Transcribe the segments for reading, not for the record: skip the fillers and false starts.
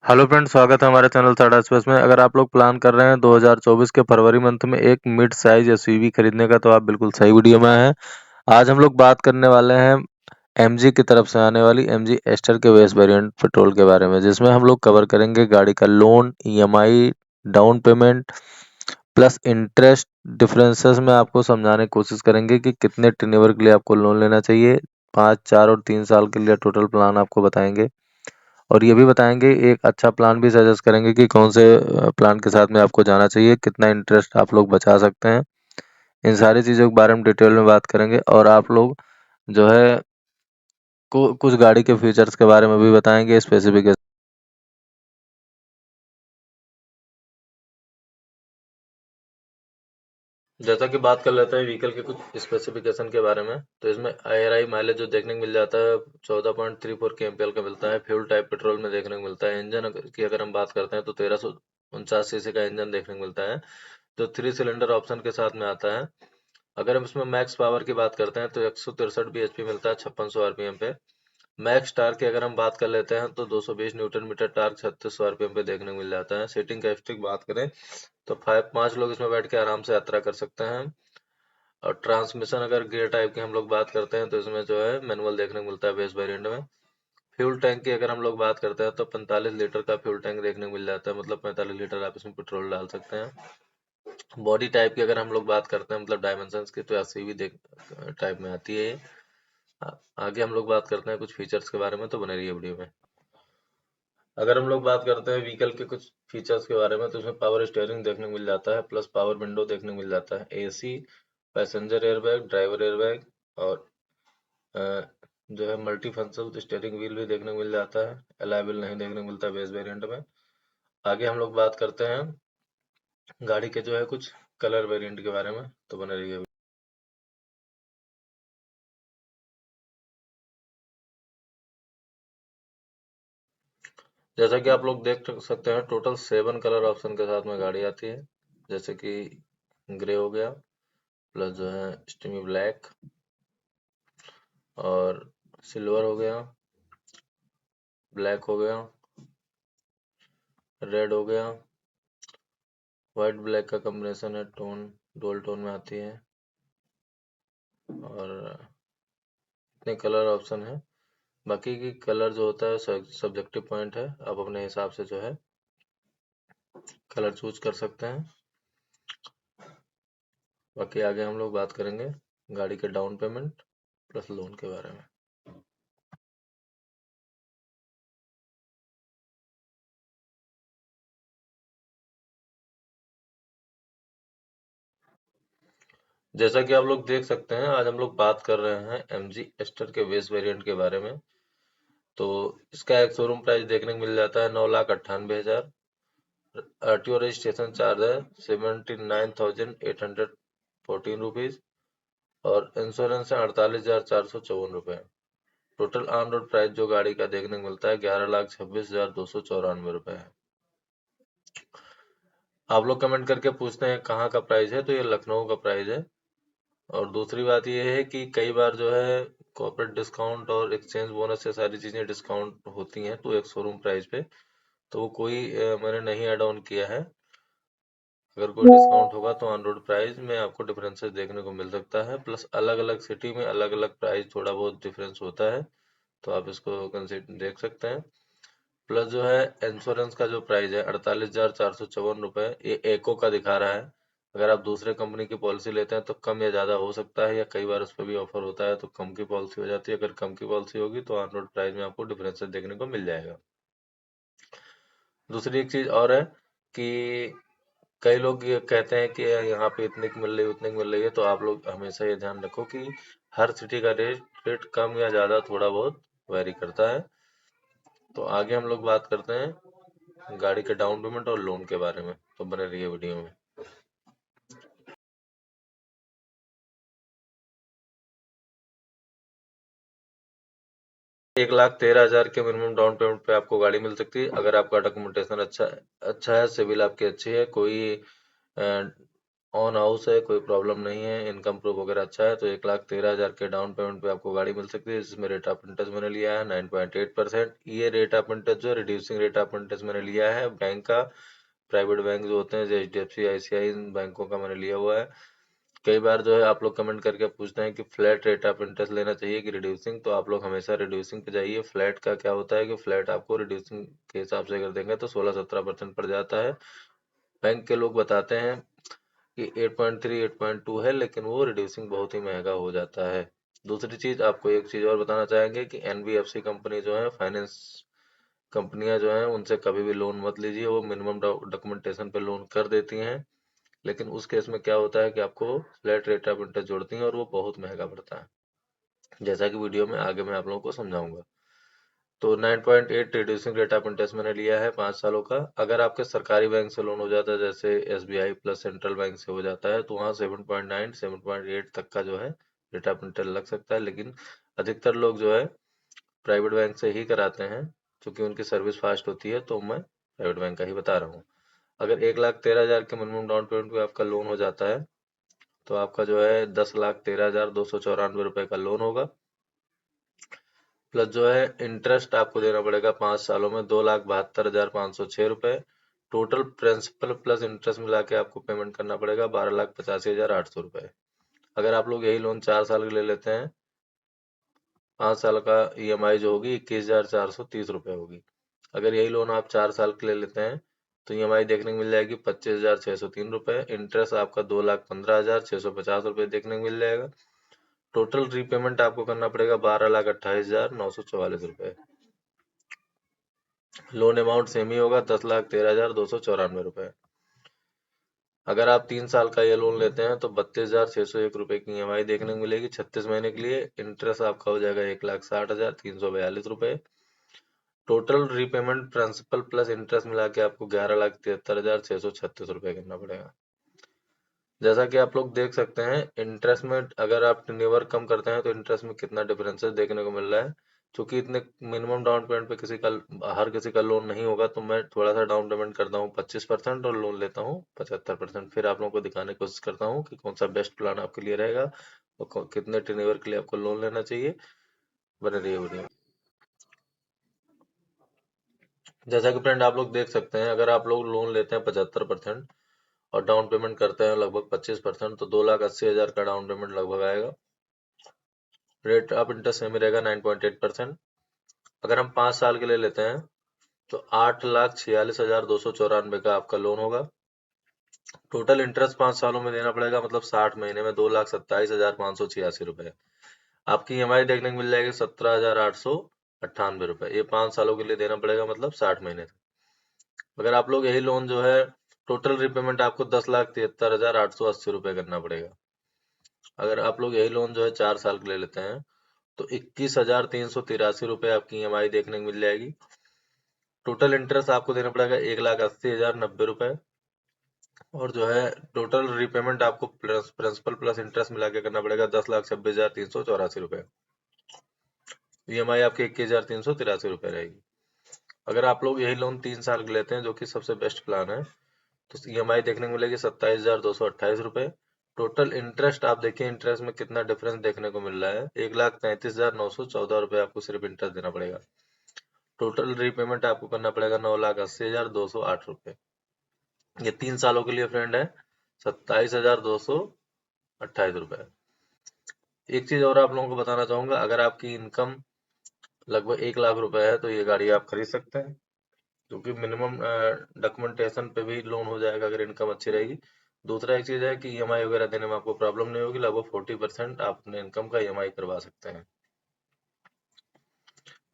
Hello friends, स्वागत है हमारे चैनल टाटा स्पेस में। अगर आप लोग प्लान कर रहे हैं 2024 के फरवरी मंथ में एक मिड साइज एसयूवी खरीदने का, तो आप बिल्कुल सही वीडियो में हैं। आज हम लोग बात करने वाले हैं एमजी की तरफ से आने वाली एमजी एस्टर के बेस वेरिएंट पेट्रोल के बारे में, जिसमें हम लोग कवर करेंगे गाड़ी का loan, EMI, down payment plus interest differences में आपको समझाने की कोशिश करेंगे कि कितने टेन्योर के लिए आपको लोन लेना चाहिए। 5, 4 और 3 साल के लिए टोटल प्लान आपको बताएंगे, और ये भी बताएंगे, एक अच्छा प्लान भी सजेस्ट करेंगे कि कौन से प्लान के साथ में आपको जाना चाहिए, कितना इंटरेस्ट आप लोग बचा सकते हैं। इन सारी चीज़ों के बारे में डिटेल में बात करेंगे, और आप लोग जो है कुछ गाड़ी के फीचर्स के बारे में भी बताएंगे, स्पेसिफिकेशन। जैसा कि बात कर लेते हैं व्हीकल के कुछ स्पेसिफिकेशन के बारे में, तो इसमें आईआरआई माइलेज जो देखने को मिल जाता है 14.34 केएमपीएल का मिलता है। फ्यूल टाइप पेट्रोल में देखने को मिलता है। इंजन की अगर हम बात करते हैं तो 1349 सीसी का इंजन देखने को मिलता है, जो 3 सिलेंडर ऑप्शन के साथ में आता है। अगर हम इसमें मैक्स पावर की बात करते हैं तो 163 bhp मिलता है 5600 आरपीएम पे। मैक्स टार्क की अगर हम बात कर लेते हैं तो 220 न्यूटन मीटर टार्क 3600 आरपीएम पे देखने को मिल जाता है। सीटिंग कैपेसिटी की बात करें तो 5 लोग इसमें बैठ के आराम से यात्रा कर सकते हैं। और ट्रांसमिशन अगर गियर टाइप की हम लोग बात करते हैं तो इसमें जो है मैनुअल देखने को मिलता है बेस वेरिएंट में। फ्यूल टैंक की अगर हम लोग बात करते हैं तो 45 लीटर का फ्यूल टैंक देखने को मिल जाता है, मतलब 45 लीटर आप इसमें पेट्रोल डाल सकते हैं। बॉडी टाइप की अगर हम लोग बात करते हैं, मतलब डायमेंशंस की, तो एसयूवी देख टाइप में आती है ये। आगे हम लोग बात करते हैं कुछ फीचर्स के बारे में, तो बने रहिए वीडियो में। अगर हम लोग बात करते हैं व्हीकल के कुछ फीचर्स के बारे में, तो इसमें पावर स्टीयरिंग देखने को मिल जाता है, प्लस पावर विंडो देखने को मिल जाता है, AC, passenger airbag, driver airbag, और अ, जो है मल्टी फंक्शनल स्टीयरिंग व्हील भी देखने को मिल जाता है। अलॉय व्हील नहीं देखने को मिलता बेस वेरिएंट में। आगे हम लोग बात करते हैं गाड़ी के जो है कुछ कलर वेरिएंट के बारे में, तो बने रहिए। जैसा कि आप लोग देख सकते हैं, टोटल 7 कलर ऑप्शन के साथ में गाड़ी आती है, जैसे कि ग्रे हो गया, प्लस जो है स्टीमी ब्लैक, और सिल्वर हो गया, ब्लैक हो गया, रेड हो गया, वाइट ब्लैक का कॉम्बिनेशन है, टोन डोल टोन में आती है, और इतने कलर ऑप्शन है। बाकी की कलर जो होता है सब्जेक्टिव पॉइंट है, आप अपने हिसाब से जो है कलर चूज कर सकते हैं। बाकी आगे हम लोग बात करेंगे गाड़ी के डाउन पेमेंट प्लस लोन के बारे में। जैसा कि आप लोग देख सकते हैं, आज हम लोग बात कर रहे हैं एमजी एस्टर के बेस वेरिएंट के बारे में। तो इसका एक शोरूम प्राइस देखने को मिल जाता है 9,98,000। आरटीओ रजिस्ट्रेशन चार्ज है 79,814 रुपीज, और इंश्योरेंस है 48,454 रुपये। टोटल ऑन रोड प्राइस जो गाड़ी का देखने को मिलता है 11,26,294 रुपये है। आप लोग कमेंट करके पूछते हैं कहाँ का प्राइस है, तो ये लखनऊ का प्राइस है। और दूसरी बात ये है कि कई बार जो है कॉर्पोरेट डिस्काउंट और एक्सचेंज बोनस से सारी चीज़ें डिस्काउंट होती हैं तो एक शोरूम प्राइस पे, तो वो कोई मैंने नहीं ऐड ऑन किया है। अगर कोई डिस्काउंट होगा तो ऑन रोड प्राइस में आपको डिफरेंसेस देखने को मिल सकता है, प्लस अलग अलग सिटी में अलग अलग प्राइस थोड़ा बहुत डिफरेंस होता है, तो आप इसको कंसिडर देख सकते हैं। प्लस जो है इंश्योरेंस का जो प्राइस है 48,454 रुपये, ये एको का दिखा रहा है। अगर आप दूसरे कंपनी की पॉलिसी लेते हैं तो कम या ज़्यादा हो सकता है, या कई बार उस पर भी ऑफर होता है तो कम की पॉलिसी हो जाती है। अगर कम की पॉलिसी होगी तो ऑन रोड प्राइस में आपको डिफरेंसेस देखने को मिल जाएगा। दूसरी एक चीज़ और है कि कई लोग ये कहते हैं कि यहाँ पे इतने की मिल रही है उतने की मिल रही है, तो आप लोग हमेशा ये ध्यान रखो कि हर सिटी का रेट कम या ज़्यादा थोड़ा बहुत वेरी करता है। तो आगे हम लोग बात करते हैं गाड़ी के डाउन पेमेंट और लोन के बारे में, तो बने रहिए वीडियो में। 1,13,000 के मिनिमम डाउन पेमेंट पे आपको गाड़ी मिल सकती है, अगर आपका डॉक्यूमेंटेशन अच्छा अच्छा है, सिविल आपकी अच्छी है, कोई ऑन हाउस है, कोई प्रॉब्लम नहीं है, इनकम प्रूफ वगैरह अच्छा है, तो 1,13,000 के डाउन पेमेंट पे आपको गाड़ी मिल सकती है, जिसमें रेट ऑफ इंटरेस्ट मैंने लिया है 9.8%। ये रेट ऑफ इंटरेस्ट जो रिड्यूसिंग रेट ऑफ इंटरेस्ट मैंने लिया है बैंक का। प्राइवेट बैंक जो होते हैं, जैसे HDFC, ICICI, इन बैंकों का मैंने लिया हुआ है। कई बार जो है आप लोग कमेंट करके पूछते हैं कि फ्लैट रेट ऑफ इंटरेस्ट लेना चाहिए कि रिड्यूसिंग, तो आप लोग हमेशा रिड्यूसिंग पे जाइए। फ्लैट का क्या होता है कि फ्लैट आपको रिड्यूसिंग के हिसाब से अगर देंगे तो 16-17% पड़ जाता है। बैंक के लोग बताते हैं कि 8.3 8.2 है, लेकिन वो रिड्यूसिंग बहुत ही महंगा हो जाता है। दूसरी चीज, आपको एक चीज और बताना चाहेंगे कि NBFC कंपनी जो है, फाइनेंस कंपनियां जो हैं, उनसे कभी भी लोन मत लीजिए। वो मिनिमम डॉक्यूमेंटेशन पे लोन कर देती हैं, लेकिन उस केस में क्या होता है कि आपको फ्लैट रेट ऑफ इंटरेस्ट जोड़ती हैं और वो बहुत महंगा पड़ता है, जैसा कि वीडियो में आगे मैं आप लोगों को समझाऊंगा। तो 9.8 रिड्यूसिंग रेट ऑफ इंटरेस्ट मैंने लिया है 5 सालों का। अगर आपके सरकारी बैंक से लोन हो जाता है, जैसे SBI प्लस सेंट्रल बैंक से हो जाता है, तो वहाँ 7.9 7.8 तक का जो है रेट ऑफ इंटरेस्ट लग सकता है, लेकिन अधिकतर लोग जो है प्राइवेट बैंक से ही कराते हैं, क्योंकि उनकी सर्विस फास्ट होती है। तो मैं प्राइवेट बैंक का ही बता रहा हूँ। अगर 1,13,000 के मिनिमम डाउन पेमेंट पे आपका लोन हो जाता है, तो आपका जो है 10,13,294 रुपए का लोन होगा। प्लस जो है इंटरेस्ट आपको देना पड़ेगा 5 सालों में 2,72,506 रुपए। टोटल प्रिंसिपल प्लस इंटरेस्ट मिला के आपको पेमेंट करना पड़ेगा 12,85,800 रुपए। अगर आप लोग यही लोन 4 साल के ले लेते हैं, 5 साल का EMI जो होगी 21,430 रुपए होगी। अगर यही लोन आप 4 साल के ले लेते हैं, तो EMI देखने को मिल जाएगी 25,603 रुपए। इंटरेस्ट आपका 2,15,650 रुपए देखने को मिल जाएगा। टोटल रीपेमेंट आपको करना पड़ेगा 12,28,944 रुपए। लोन अमाउंट सेम ही होगा 10,13,294 रुपए। अगर आप 3 साल का ये लोन लेते हैं, तो 32,601 रुपए की EMI देखने को मिलेगी 36 महीने के लिए। इंटरेस्ट आपका हो जाएगा 1,60,342 रुपए। Total repayment principal plus interest मिला के आपको 11,73,636 रुपए करना पड़ेगा। जैसा कि आप लोग देख सकते हैं, इंटरेस्ट में अगर आप टेन्योर कम करते हैं, तो इंटरेस्ट में कितना डिफरेंसेस देखने को मिल रहा है। क्योंकि इतने मिनिमम डाउन पेमेंट पे हर किसी का लोन नहीं होगा, तो मैं थोड़ा सा डाउन पेमेंट करता हूँ 25% और लोन लेता हूँ 75%। फिर आप लोगों को दिखाने की कोशिश करता हूँ कि कौन सा बेस्ट प्लान आपके लिए रहेगा और कितने टेन्योर के लिए आपको लोन लेना चाहिए। बने रहिए वीडियो में। जैसा कि फ्रेंड आप लोग देख सकते हैं, अगर आप लोग लोन लेते हैं 75% और डाउन पेमेंट करते हैं लगभग 25%, तो 2,80,000 का डाउन पेमेंट लगभग आएगा। रेट ऑफ इंटरेस्ट सेम ही रहेगा 9.8%। अगर हम 5 साल के लिए लेते हैं, तो 8,46,294 का आपका लोन होगा। टोटल इंटरेस्ट 5 सालों में देना पड़ेगा, मतलब 60 महीने में 2,27,586 रुपए। आपकी EMI देखने को मिल जाएगी 17,898 रुपए। ये 5 सालों के लिए देना पड़ेगा, मतलब 60 महीने। अगर आप लोग यही लोन जो है, टोटल रिपेमेंट आपको 10,73,880 रुपए करना पड़ेगा। अगर आप लोग यही लोन जो है 4 साल के ले लेते हैं, तो 21,383 रुपए आपकी EMI देखने को मिल जाएगी। टोटल इंटरेस्ट आपको देना पड़ेगा 1,80,090 रुपए। और जो है टोटल रीपेमेंट आपको प्रिंसिपल प्लस इंटरेस्ट मिला के करना पड़ेगा 10,26,384 रुपए। EMI आपकी 21,383 रुपए रहेगी। अगर आप लोग यही लोन 3 साल के लेते हैं, जो कि सबसे बेस्ट प्लान है, तो EMI देखने को मिलेगी 27,228 रुपए। टोटल इंटरेस्ट आप देखिए, इंटरेस्ट में कितना डिफरेंस देखने को मिल रहा है। 1,33,914 रुपए आपको सिर्फ इंटरेस्ट देना पड़ेगा। टोटल रीपेमेंट आपको करना पड़ेगा 9,80,208 रुपए। ये 3 सालों के लिए फ्रेंड है 27,228 रुपए। एक चीज और आप लोगों को बताना चाहूंगा, अगर आपकी इनकम लगभग 1 लाख रुपए है, तो ये गाड़ी आप खरीद सकते हैं, क्योंकि मिनिमम डॉक्यूमेंटेशन पे भी लोन हो जाएगा अगर इनकम अच्छी रहेगी। दूसरा एक चीज है कि EMI वगैरह देने में आपको प्रॉब्लम नहीं होगी। लगभग 40% आप अपने इनकम का EMI करवा सकते हैं।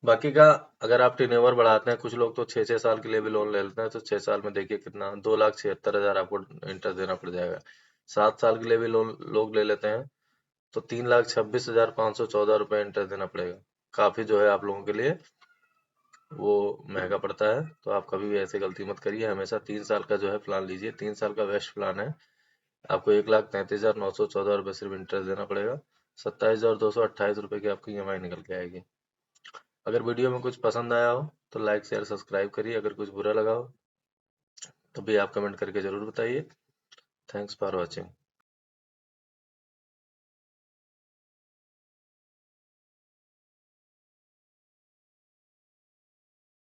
बाकी का, अगर आप टेन्योर बढ़ाते हैं, कुछ लोग तो 6-6 साल के लिए भी लोन ले लेते हैं, तो 6 साल में देखिए कितना 2,76,000 आपको इंटरेस्ट देना पड़ जाएगा। 7 साल के लिए भी लोन लोग ले लेते हैं, तो 3,26,514 रुपए इंटरेस्ट देना पड़ेगा। काफी जो है आप लोगों के लिए वो महंगा पड़ता है। तो आप कभी भी ऐसी गलती मत करिए, हमेशा 3 साल का जो है प्लान लीजिए। 3 साल का बेस्ट प्लान है। आपको 1,33,914 रुपये सिर्फ इंटरेस्ट देना पड़ेगा। 27,228 रुपये की आपकी EMI निकल के आएगी। अगर वीडियो में कुछ पसंद आया हो, तो लाइक शेयर सब्सक्राइब करिए। अगर कुछ बुरा लगा हो, तो भी आप कमेंट करके जरूर बताइए। Thanks for watching.